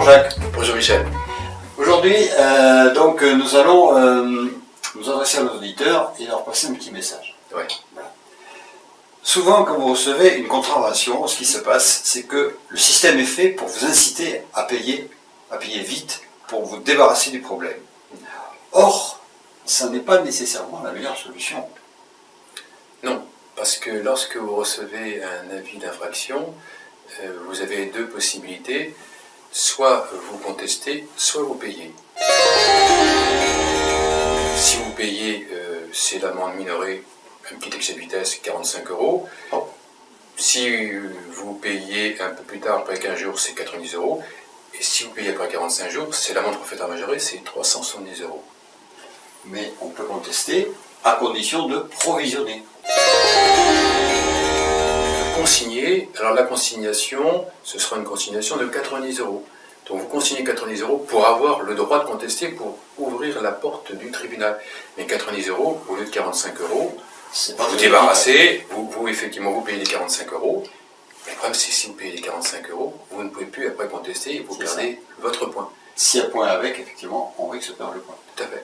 Jacques. Bonjour Michel. Aujourd'hui, nous allons nous adresser à nos auditeurs et leur passer un petit message. Ouais. Voilà. Souvent, quand vous recevez une contravention, ce qui se passe, c'est que le système est fait pour vous inciter à payer vite, pour vous débarrasser du problème. Or, ça n'est pas nécessairement la meilleure solution. Non, parce que lorsque vous recevez un avis d'infraction, vous avez deux possibilités. Soit vous contestez, soit vous payez. Si vous payez, c'est l'amende minorée, un petit excès de vitesse, 45 €. Si vous payez un peu plus tard, après 15 jours, c'est 90 €. Et si vous payez après 45 jours, c'est l'amende forfaitaire majorée, c'est 370 €. Mais on peut contester à condition de provisionner. Consigner, alors la consignation, ce sera une consignation de 90 €. Donc vous consignez 90 € pour avoir le droit de contester, pour ouvrir la porte du tribunal. Mais 90 € au lieu de 45 €, vous débarrassez, effectivement vous payez les 45 €. Mais le problème c'est que si vous payez les 45 €, vous ne pouvez plus après contester et vous perdez votre point. S'il y a point avec, effectivement, on risque de perdre le point. Tout à fait.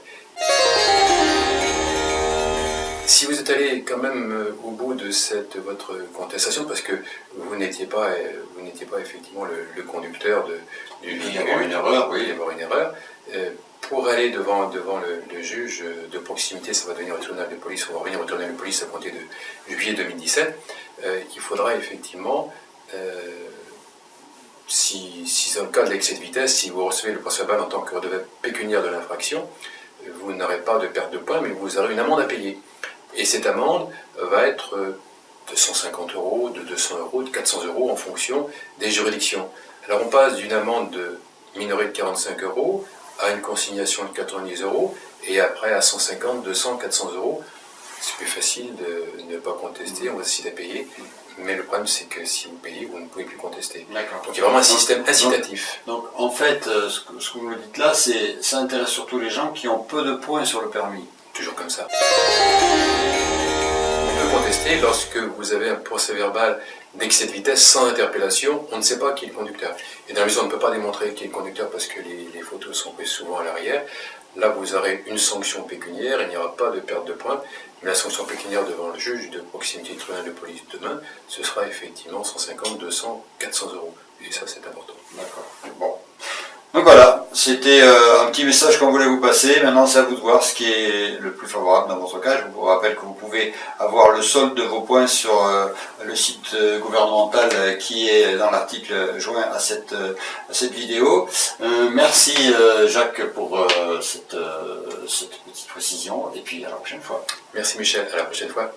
Si vous êtes allé quand même au bout de votre contestation, parce que vous n'étiez pas effectivement le conducteur du véhicule, il y avoir une erreur, oui. Il y avoir une erreur. Pour aller devant le juge de proximité, ça va devenir le tribunal de police, on va revenir au tribunal de police à compter de juillet 2017, il faudra effectivement, si dans le cas de l'excès de vitesse, si vous recevez le procès-verbal en tant que redevable pécuniaire de l'infraction, vous n'aurez pas de perte de points, mais vous aurez une amende à payer. Et cette amende va être de 150 €, de 200 €, de 400 € en fonction des juridictions. Alors on passe d'une amende minorée de 45 € à une consignation de 90 € et après à 150, 200, 400 €. C'est plus facile de ne pas contester, on va décider à payer. Mais le problème c'est que si vous payez, vous ne pouvez plus contester. Donc il y a vraiment un système incitatif. Donc en fait, ce que vous me dites là, ça intéresse surtout les gens qui ont peu de points sur le permis. Toujours comme ça. On peut contester lorsque vous avez un procès-verbal d'excès de vitesse sans interpellation, on ne sait pas qui est le conducteur. Et dans la mesure où on ne peut pas démontrer qui est le conducteur parce que les photos sont prises souvent à l'arrière, là vous aurez une sanction pécuniaire, il n'y aura pas de perte de points, mais la sanction pécuniaire devant le juge de proximité du tribunal de police demain, ce sera effectivement 150, 200, 400 €. Et ça c'est important. D'accord. Bon. Donc voilà, c'était un petit message qu'on voulait vous passer. Maintenant, c'est à vous de voir ce qui est le plus favorable dans votre cas. Je vous rappelle que vous pouvez avoir le solde de vos points sur le site gouvernemental qui est dans l'article joint à cette vidéo. Merci Jacques pour cette petite précision et puis à la prochaine fois. Merci Michel, à la prochaine fois.